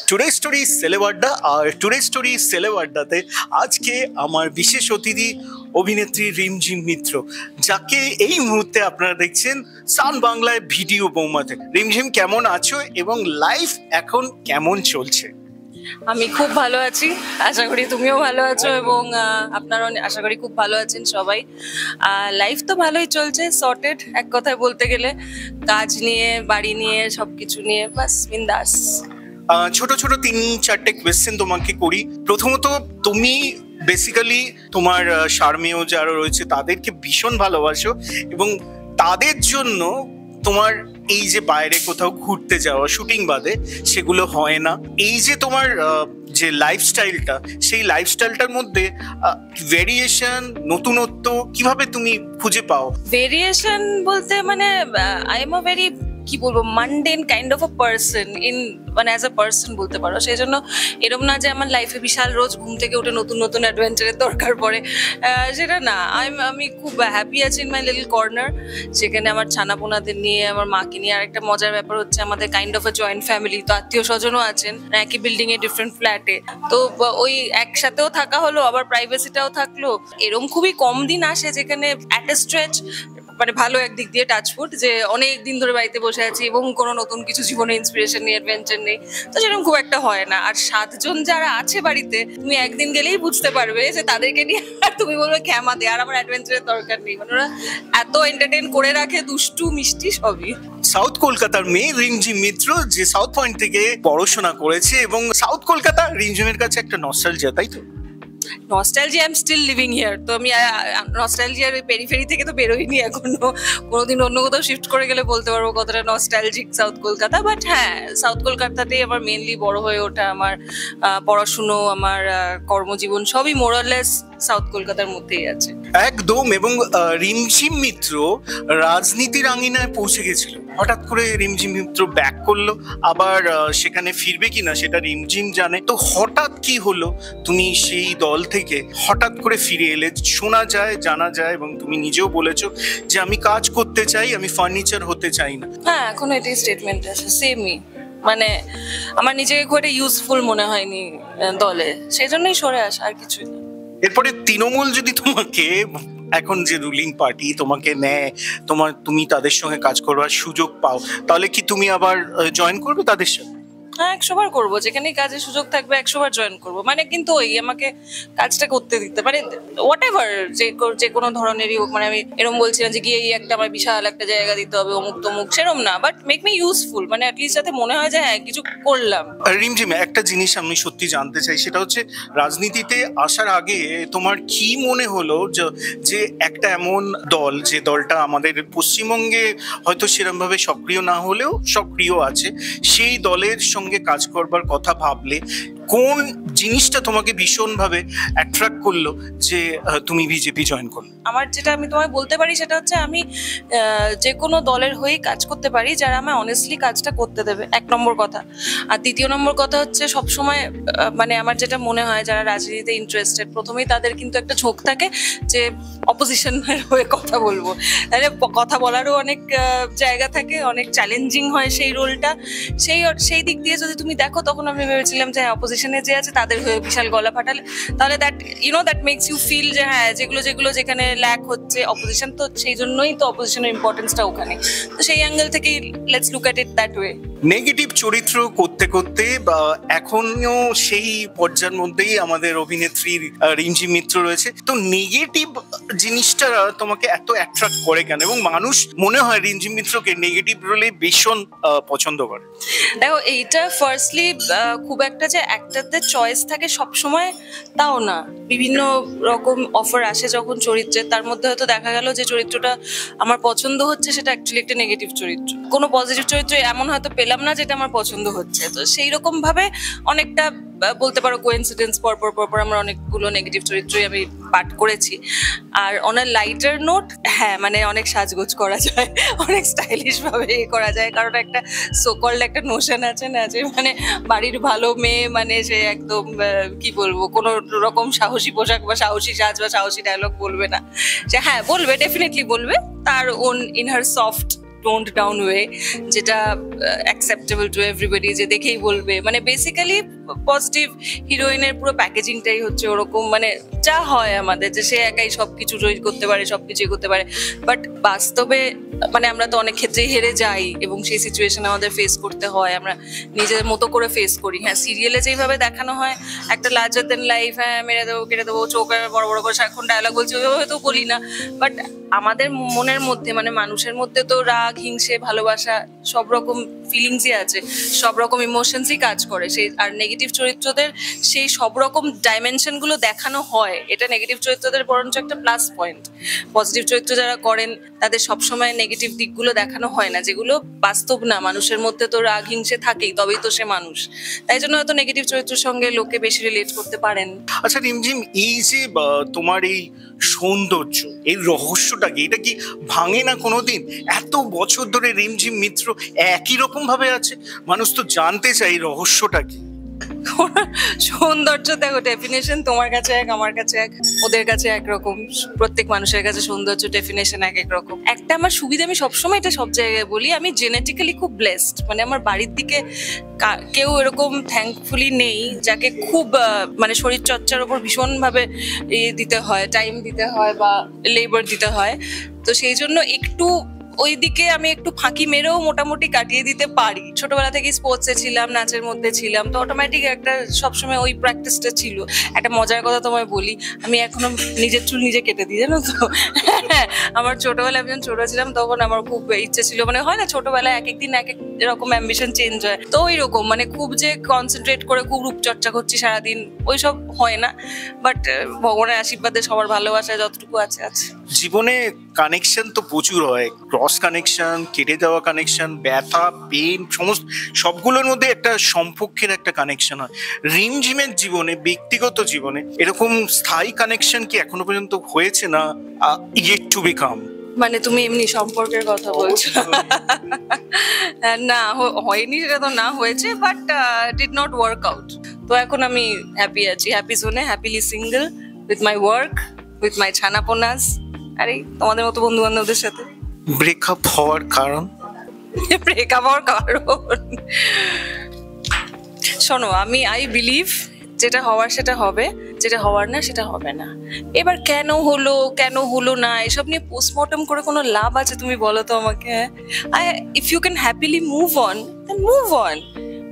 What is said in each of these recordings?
Today story celeb adda. আর today story সেলেবাড্ডাতে আজকে আমার বিশেষ অতিথি অভিনেত্রী রিমঝিম মিত্র, যাকে এই মুহূর্তে আপনারা দেখছেন সান বাংলায় ভিডিও বৌমাতে। রিমঝিম, কেমন আছো এবং লাইফ এখন কেমন চলছে? আমি খুব ভালো আছি, আশা করি তুমিও ভালো আছো এবং আপনারাও আশা করি খুব ভালো আছেন সবাই। লাইফ তো ভালোই চলছে, সর্টেড এক কথায় বলতে গেলে, কাজ নিয়ে, বাড়ি নিয়ে, সবকিছু নিয়ে বাস বিন্দাস। ছোট ছোট 3-4টে কোয়েশ্চেন তোমাকে করি। প্রথমত, তুমি বেসিক্যালি তোমার শারমেয় যারা রয়েছে তাদেরকে ভীষণ ভালোবাসো এবং তাদের জন্য তোমার এই যে বাইরে কোথাও ঘুরতে যাওয়া, শুটিং বাদে সেগুলো হয় না। এই যে তোমার যে লাইফস্টাইলটা, সেই লাইফস্টাইলটার মধ্যে ভেরিয়েশন, নতুনত্ব কিভাবে তুমি খুঁজে পাও? ভেরিয়েশন বলতে মানে আই এম আ ভেরি, কি বলবো, mundane kind of a person in, মানে অ্যাজ আ পার্সন বলতে পারো। সেই জন্য এরকম না যে আমার লাইফে বিশাল রোজ ঘুম থেকে উঠে নতুন নতুন অ্যাডভেঞ্চারের দরকার পড়ে, সেটা না। আমি খুব হ্যাপি আছি ইন মাই লিটল কর্নার, সেখানে আমার ছানাপোনাদের নিয়ে, আমার মাকে নিয়ে। আর একটা মজার ব্যাপার হচ্ছে আমাদের kind of a joint family, তো আত্মীয় স্বজনও আছেন একই বিল্ডিং এ, ডিফারেন্ট ফ্ল্যাটে। তো ওই একসাথেও থাকা হলো, আবার প্রাইভেসিটাও থাকলো। এরকম খুবই কম দিন আসে যেখানে অ্যাট এ স্ট্রেচ, মানে ভালো একদিক দিয়ে টাচফুট, যে অনেক দিন ধরে বাড়িতে বসে আছি এবং কোনো নতুন কিছু জীবনে ইন্সপিরেশন নেই, অ্যাডভেঞ্চার নেই, তো সেরকম খুব একটা হয় না। আর 7 জন যারা আছে বাড়িতে, তুমি একদিন গেলেই বুঝতে পারবে যে তাদেরকে নিয়ে আর তুমি বলবে ক্ষমা দে, আর আমার অ্যাডভেঞ্চারের দরকার নেই। মানে ওরা এত এন্টারটেইন করে রাখে, দুষ্টু মিষ্টি সবই। সাউথ কলকাতার মেয়ে রিমঝিম মিত্র, যে সাউথ পয়েন্ট থেকে পড়াশোনা করেছে এবং সাউথ কলকাতা রিমঝিমের কাছে একটা নস্টালজিয়া, তাই তো? Nostalgia, I am still living here. তো আমি নস্টালজিয়ার ওই পেরিফেরি থেকে তো বেরোইনি এখনো। কোনোদিন অন্য কোথাও শিফট করে গেলে বলতে পারবো কতটা নস্টালজিক সাউথ কলকাতা। বাট হ্যাঁ, সাউথ কলকাতাতেই আমার মেনলি বড় হয়ে ওঠা। আমার পড়াশুনো, আমার কর্মজীবন সবই মোরালেস সাউথ কলকাতার মধ্যেই আছে একদম। এবং রিমঝিম মিত্র রাজনীতির আঙিনায় পৌঁছে গেছিল, হঠাৎ করে রিমঝিম মিত্র ব্যাক করলো। আবার সেখানে ফিরবে কিনা সেটা রিমঝিম জানে। তো হঠাৎ কি হলো, তুমি সেই দল থেকে হঠাৎ করে ফিরে এলে? শোনা যায়, জানা যায় এবং তুমি নিজেও বলেছো যে আমি কাজ করতে চাই, আমি ফার্নিচার হতে চাই না। হ্যাঁ, এখনো এটাই স্টেটমেন্ট আছে, সেমই। মানে আমার নিজেকে খুব একটা ইউজফুল মনে হয়নি দলে, সেই জন্যই সরে আসা, আর কিছুই না। এরপরে তৃণমূল যদি তোমাকে, এখন যে রুলিং পার্টি তোমাকে নেয়, তুমি তাদের সঙ্গে কাজ করবার সুযোগ পাও, তাহলে কি তুমি আবার জয়েন করবে তাদের সাথে? হ্যাঁ, 100 বার করবো। যেখানেই কাজের সুযোগ থাকবে 100 বার জয়েন করবো। মানে কিন্তু ওই আমাকে কাজটা করতে দিতে, মানে হোয়াট এভার, যে কোনো ধরনেরই হোক। মানে আমি এরকম বলছি না যে গিয়ে একটা আমার বিশাল একটা জায়গা দিতে হবে, অমুক তমুক, সেরম না। বাট মেক মি ইউজফুল, মানে অ্যাটলিস্ট যাতে মনে হয় যে হ্যাঁ কিছু করলাম। রিমঝিম, একটা জিনিস আমি সত্যি জানতে চাই, সেটা হচ্ছে রাজনীতিতে আসার আগে তোমার কি মনে হলো যে একটা এমন দল, যে দলটা আমাদের পশ্চিমবঙ্গে হয়তো সেরকম ভাবে সক্রিয় না হলেও সক্রিয় আছে, সেই দলের সঙ্গে কাজ করবার কথা ভাবলে কোন জিনিসটা তোমাকে ভীষণ ভাবে অ্যাট্রাক্ট করলো যে তুমি বিজেপি জয়েন করলে? আমার যেটা আমি তোমায় বলতে পারি সেটা হচ্ছে আমি যে কোনো দলের হয়েই কাজ করতে পারি যারা আমায় অনেস্টলি কাজটা করতে দেবে, 1 নম্বর কথা। আর 2য় নম্বর কথা হচ্ছে সবসময় মানে আমার যেটা মনে হয় যারা রাজনীতিতে ইন্টারেস্টেড, প্রথমেই তাদের কিন্তু একটা ঝোঁক থাকে যে অপোজিশনের হয়ে কথা বলবো। তাহলে কথা বলারও অনেক জায়গা থাকে, অনেক চ্যালেঞ্জিং হয় সেই রোলটা। সেই দিক দিয়ে যদি তুমি দেখো, তখন আমি ভেবেছিলাম যে অপোজিশনে যে আছে তাদের হয়ে বিশাল গলা ফাটালে, তাহলে that that makes you feel যে হ্যাঁ যেগুলো যেখানে ল্যাক হচ্ছে অপোজিশন, তো সেই জন্যই তো অপোজিশনের ইম্পর্টেন্সটা ওখানে। তো সেই অ্যাঙ্গেল থেকে let's look at it that way. Negative চরিত্র করতে করতে বা এখনো সেই পর্যায়ের মধ্যেই আমাদের অভিনেত্রী রিমঝিম মিত্র রয়েছে। তো নেগেটিভ জিনিসটা তোমাকে এত অ্যাট্রাক্ট করে কেন, এবং মানুষ মনে হয় রিমঝিম মিত্রকে নেগেটিভ রোলে ভীষণ পছন্দ করে? দেখো, এইটা ফার্স্টলি খুব একটা যে একটাতে চয়েস থাকে সব সময় তাও না। বিভিন্ন রকম অফার আসে যখন চরিত্রের, তার মধ্যে হয়তো দেখা গেল যে চরিত্রটা আমার পছন্দ হচ্ছে, সেটা অ্যাকচুয়ালি একটা নেগেটিভ চরিত্র। কোনো পজিটিভ চরিত্র এমন হয়তো পেলাম না যেটা আমার পছন্দ হচ্ছে। তো সেই রকম ভাবে অনেকটা বলতে পারো কোইন্সিডেন্স, পরপর আমার অনেকগুলো নেগেটিভ চরিত্রই আমি পাঠ করেছি। আর অন আ লাইটার নোট, হ্যাঁ মানে অনেক সাজগোজ করা যায়, অনেক স্টাইলিশ ভাবে করা যায়। কারণ একটা সোকল্ড একটা নোশন আছে না যে মানে বাড়ির ভালো মেয়ে মানে সে একদম কি বলবো, কোনো রকম সাহসী পোশাক বা সাহসী সাজ বা সাহসী ডায়লগ বলবে না। সে হ্যাঁ বলবে, ডেফিনেটলি বলবে, তার own in her soft toned down way, যেটা অ্যাকসেপ্টেবল টু এভরিবডি, যে দেখেই বলবে, মানে বেসিক্যালি পজিটিভ হিরোইনের পুরো প্যাকেজিংটাই হচ্ছে ওরকম, মানে যা হয় আমাদের যে সে একাই সবকিছু করতে পারে, সবকিছুই করতে পারে, বাট বাস্তবে মানে আমরা তো অনেক ক্ষেত্রেই হেরে যাই এবং সেই সিচুয়েশন আমাদের ফেস করতে হয়, আমরা নিজের মতো করে ফেস করি। হ্যাঁ, সিরিয়ালে যেভাবে দেখানো হয় একটা লার্জার দেন লাইফ, হ্যাঁ মেরে দেবো কেটে দেবো, চোখ বড় বড় করে সারাক্ষণ ডায়লগ বলছি, ওইভাবে হয়তো বলি না, বাট আমাদের মনের মধ্যে মানে মানুষের মধ্যে তো রাগ, হিংসে, ভালোবাসা সব রকম ফিলিংসই আছে, সব রকম ইমোশনসই কাজ করে। সেই আর নেগেটিভ চরিত্রদের সেই সব রকম ডাইমেনশন গুলো দেখানো হয়, এটা নেগেটিভ চরিত্রদের বরঞ্চ একটা প্লাস পয়েন্ট। পজিটিভ চরিত্র যারা করেন তাদের সবসময় নেগেটিভ দিকগুলো দেখানো হয় না, যেগুলো বাস্তব না। মানুষের মধ্যে তো রাগ হিংসে থাকেই, তবেই তো সে মানুষ, তাই জন্য হয়তো নেগেটিভ চরিত্রের সঙ্গে লোকে বেশি রিলেট করতে পারেন। আচ্ছা রিমঝিম, এই যে তোমার এই সৌন্দর্য, এই রহস্যটা কি, এটা কি ভাঙে না কোনোদিন? এত বছর ধরে রিমঝিম মিত্র একই রকম ভাবে আছে, মানুষ তো জানতে চাই এই রহস্যটা কি। সৌন্দর্য দেখো, ডেফিনেশন তোমার কাছে এক, আমার কাছে এক, ওদের কাছে একরকম, প্রত্যেক মানুষের কাছে সৌন্দর্য ডেফিনেশন এক এক রকম। একটা আমার সুবিধা, আমি সবসময় এটা সব জায়গায় বলি, আমি জেনেটিক্যালি খুব ব্লেসড। মানে আমার বাড়ির দিকে কেউ এরকম থ্যাঙ্কফুলি নেই যাকে খুব মানে শরীর চর্চার উপর ভীষণ ভাবে দিতে হয়, টাইম দিতে হয় বা লেবার দিতে হয়। তো সেই জন্য একটু ওইদিকে আমি একটু ফাঁকি মেরেও মোটামুটি কাটিয়ে দিতে পারি। ছোটবেলা থেকে স্পোর্টসে ছিলাম, নাচের মধ্যে ছিলাম, তো অটোমেটিক একটা সবসময় ওই প্র্যাকটিসটা ছিল। একটা মজার কথা তোমায় বলি, আমি এখনো নিজের চুল নিজে কেটে দিই, জানো তো। আমার ছোটবেলায় আমি যখন ছোট ছিলাম তখন আমার খুব ইচ্ছে ছিল, মানে হয় না ছোটবেলায় এক একদিন এক এক রকম অ্যাম্বিশন চেঞ্জ হয়, তো ওই রকম মানে খুব যে কনসেন্ট্রেট করে খুব রূপচর্চা করছি সারাদিন, ওইসব হয় না। বাট ভগবানের আশীর্বাদে সবার ভালোবাসায় যতটুকু আছে আছে। জীবনে কানেকশন তো প্রচুর হয়, ক্রস কানেকশন, কেটে যাওয়া কানেকশন, ব্যথা, পেন, সমস্ত সবগুলোর মধ্যে একটা সম্পর্কের একটা কানেকশন হয়। রিমঝিমের জীবনে, ব্যক্তিগত জীবনে এরকম স্থায়ী কানেকশন কি এখনো পর্যন্ত হয়েছে, না ইয়েট টু বিকাম? মানে তুমি এমনি সম্পর্কের কথা বলছো? না, হয়নি সেটা তো না, হয়েছে, but did not work out. তো এখন আমি হ্যাপি আছি, হ্যাপি জোনে, happily single, with my work, with my ছানাপোনাস, আর এই তোমাদের মতো বন্ধু বান্ধবদের সাথে। ব্রেকআপ হওয়ার কারণ? ব্রেকআপ হওয়ার কারণ শোনো, আই বিলিভ যেটা হওয়ার সেটা হবে, যেটা হওয়ার না সেটা হবে না। এবার কেন হলো না এসব নিয়ে পোস্টমর্টম করে কোনো লাভ আছে তুমি বলো তো আমাকে? If you can happily move on, then move on.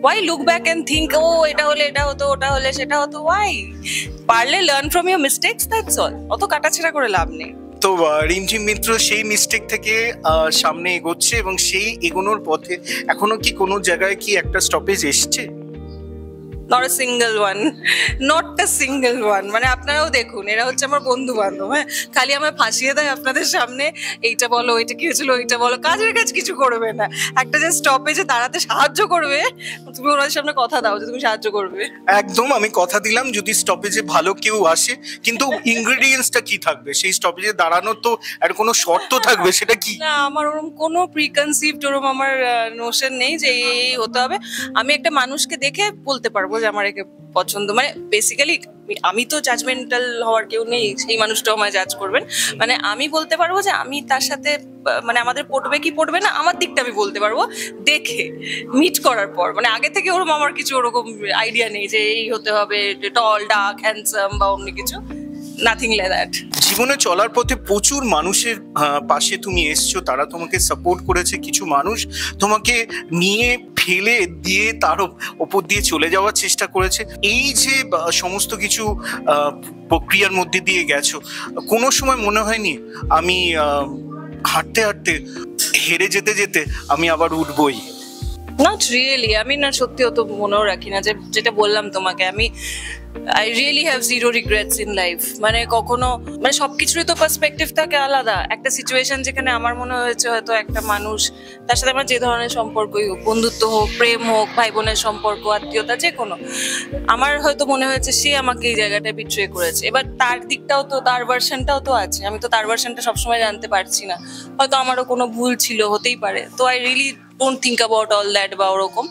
Why look back and think, oh এটা হলে এটা হতো, ওটা হলে সেটা হতো? Why? পারলে learn from your mistakes, that's all. অত কাটাছেড়া করে লাভ নেই। তো রিমঝিম মিত্র সেই মিস্টেক থেকে সামনে এগোচ্ছে, এবং সেই এগোনোর পথে এখনো কি কোনো জায়গায় কি একটা স্টপেজ এসছে? Not a single one, not a single one. মানে আপনারাও দেখুন, এরা হচ্ছে আমার বন্ধু বান্ধব, হ্যাঁ, খালি আমায় ফাঁসিয়ে দেয় আপনাদের সামনে, এইটা বলো, ওইটা কি হয়েছিল, ওইটা বলো, কাজের কাজ কিছু করবে না। একটা যে স্টপেজে দাঁড়াতে সাহায্য করবে, তুমি ওনাদের সামনে কথা দাও যে তুমি সাহায্য করবে। একদম, আমি কথা দিলাম যদি স্টপেজে ভালো কেউ আসে, কিন্তু ইনগ্রেডিয়েন্টসটা কি থাকবে সেই স্টপেজে দাঁড়ানোর? তো আর কোনো শর্ত থাকবে, সেটা কি? না, আমার ওরকম কোনো প্রিকনসিভড ওরকম আমার নোশন নেই যে এই হতে হবে। আমি একটা মানুষকে দেখে বলতে পারবো যে আমার একে পছন্দ। মানে বেসিক্যালি আমি তো জাজমেন্টাল হওয়ার কেউ নেই, সেই মানুষটাও আমায় জাজ করবেন। মানে আমি বলতে পারবো যে আমি তার সাথে মানে আমাদের পটবে কি পটবে না, আমার দিকটা আমি বলতে পারবো দেখে, মিট করার পর। মানে আগে থেকে ওরকম আমার কিছু ওরকম আইডিয়া নেই যে এই হতে হবে, টল, ডার্ক, হ্যান্ডসাম বা অন্য কিছু, নাথিং লাইক দ্যাট। জীবনে চলার পথে প্রচুর মানুষের পাশে তুমি এসছো, তারা তোমাকে সাপোর্ট করেছে, কিছু মানুষ তোমাকে নিয়ে ফেলে দিয়ে তার ওপর দিয়ে চলে যাওয়ার চেষ্টা করেছে। এই যে সমস্ত কিছু প্রক্রিয়ার মধ্যে দিয়ে গেছো, কোনো সময় মনে হয়নি আমি হাঁটতে হাঁটতে হেরে যেতে যেতে আমি আবার উঠবই? নট রিয়েলি, আমি না সত্যি অত মনেও রাখি না। যেটা বললাম তোমাকে, I really have zero regrets in life. মানে কখনো, মানে সবকিছুরই তো পার্সপেক্টিভ থাকে আলাদা। একটা সিচুয়েশন যেখানে আমার মনে হয়েছে হয়তো একটা মানুষ, তার সাথে আমার যে ধরনের সম্পর্কই হোক, বন্ধুত্ব হোক, প্রেম হোক, ভাই বোনের সম্পর্ক, আত্মীয়তা, যে কোনো, আমার হয়তো মনে হয়েছে সে আমাকে এই জায়গাটায় বিট্রে করেছে। এবার তার দিকটাও তো, তার ভার্সনটাও তো আছে, আমি তো তার ভার্সনটা সবসময় জানতে পারছি না, হয়তো আমারও কোনো ভুল ছিল, হতেই পারে। তো I really don't think about all that বা ওরকম।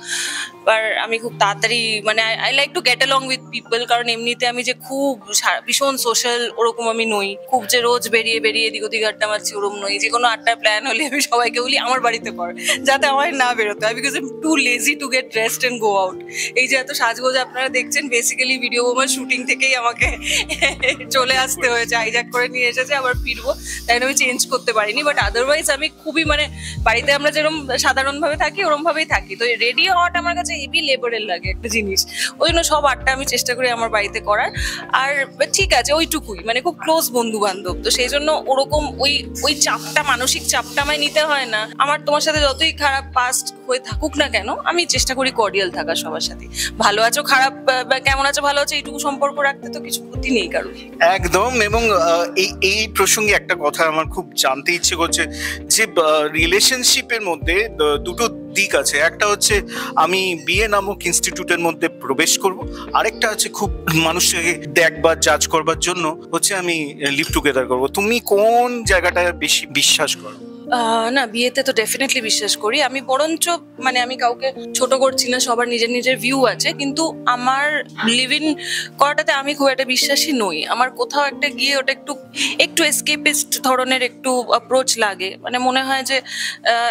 আর আমি খুব তাড়াতাড়ি মানে I like to get along with people, কারণ এমনিতে আমি যে খুব ভীষণ সোশ্যাল ওরকম আমি নই, খুব যে রোজ বেরিয়ে বেরিয়ে এদিক ওদিক আড্ডা মারছি ওরকম নই। যে কোনো আড্ডার প্ল্যান হলে আমি সবাইকে বলি আমার বাড়িতে কর, যাতে আমার না বেরোতে হয়, because I am too lazy to get dressed and go out. এই যে এত সাজগোজ আপনারা দেখছেন, বেসিক্যালি ভিডিও বোমার শুটিং থেকেই আমাকে চলে আসতে হয়েছে, হাইজ্যাক করে নিয়ে এসেছে, আবার ফিরবো, তাই আমি চেঞ্জ করতে পারিনি। বাট আদারওয়াইজ আমি খুবই মানে বাড়িতে আমরা যেরকম সাধারণভাবে থাকি ওরম ভাবেই থাকি। তো রেডি হওয়াটা আমার কাছে হেভি লেবারের লাগে একটা জিনিস, ওই জন্য সব আড্ডা আমি চেষ্টা করি আমার বাড়িতে করার। আর ঠিক আছে ওইটুকুই, মানে খুব ক্লোজ বন্ধু বান্ধব, তো সেই জন্য ওরকম ওই চাপটা, মানসিক চাপটা আমায় নিতে হয় না। আমার তোমার সাথে যতই খারাপ পাস্ট হয়ে থাকুক না কেন, আমি চেষ্টা করি কর্ডিয়াল থাকার সবার সাথে। ভালো আছো খারাপ কেমন আছো ভালো আছো এইটুকু সম্পর্ক রাখতে তো কিছু ক্ষতি নেই কারণ। একদম। এবং এই প্রসঙ্গে একটা কথা আমার খুব জানতে ইচ্ছে করছে, যে রিলেশনশিপের মধ্যে দুটো দিক আছে। একটা হচ্ছে আমি বিয়ে নামক ইনস্টিটিউটের মধ্যে প্রবেশ করব, আরেকটা আছে খুব মানুষকে দেখবার জাজ করবার জন্য হচ্ছে আমি লিভ টুগেদার করব। তুমি কোন জায়গাটা বেশি বিশ্বাস করো? না, বিয়েতে তো ডেফিনেটলি বিশ্বাস করি আমি, বরঞ্চ মানে আমি কাউকে ছোট করছি না, সবার নিজের নিজের ভিউ আছে, কিন্তু আমার লিভ ইন করাটাতে আমি খুব একটা বিশ্বাসী নই। আমার কোথাও একটা গিয়ে ওটা একটু এসকেপিস্ট ধরনের একটু অ্যাপ্রোচ লাগে। মানে মনে হয় যে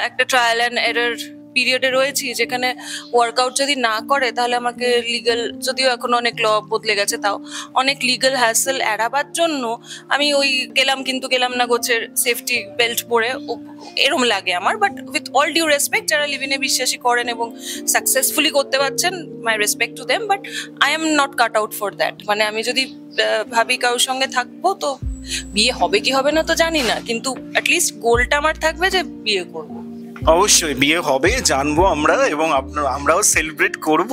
একটা ট্রায়াল অ্যান্ড এরর পিরিয়ডে রয়েছি, যেখানে ওয়ার্কআউট যদি না করে তাহলে আমাকে লিগাল, যদিও এখন অনেক ল বদলে গেছে, তাও অনেক লিগাল হ্যাসেল এড়াবার জন্য আমি ওই গেলাম কিন্তু গেলাম না গোছের সেফটি বেল্ট পরে, এরম লাগে আমার। But with all due respect, যারা লিভিনে বিশ্বাসী করেন এবং সাকসেসফুলি করতে পারছেন, my respect to them, but I am not cut out for that. মানে আমি যদি ভাবি কারোর সঙ্গে থাকবো, তো বিয়ে হবে কি হবে না তো জানি না, কিন্তু অ্যাটলিস্ট গোলটা আমার থাকবে যে বিয়ে করবো। অবশ্যই বিয়ে হবে, জানবো আমরা, এবং আমরাও সেলিব্রেট করব।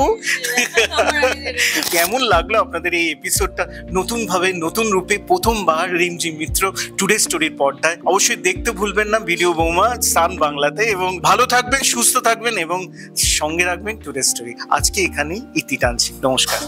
কেমন লাগলো আপনাদের এই এপিসোডটা? নতুন ভাবে, নতুন রূপে প্রথমবার রিমঝিম মিত্র টুডে স্টোরির পর্দায়। অবশ্যই দেখতে ভুলবেন না ভিডিও বৌমা সান বাংলাতে, এবং ভালো থাকবেন, সুস্থ থাকবেন এবং সঙ্গে রাখবেন টুডে স্টোরি। আজকে এখানেই ইতি টানছি। নমস্কার।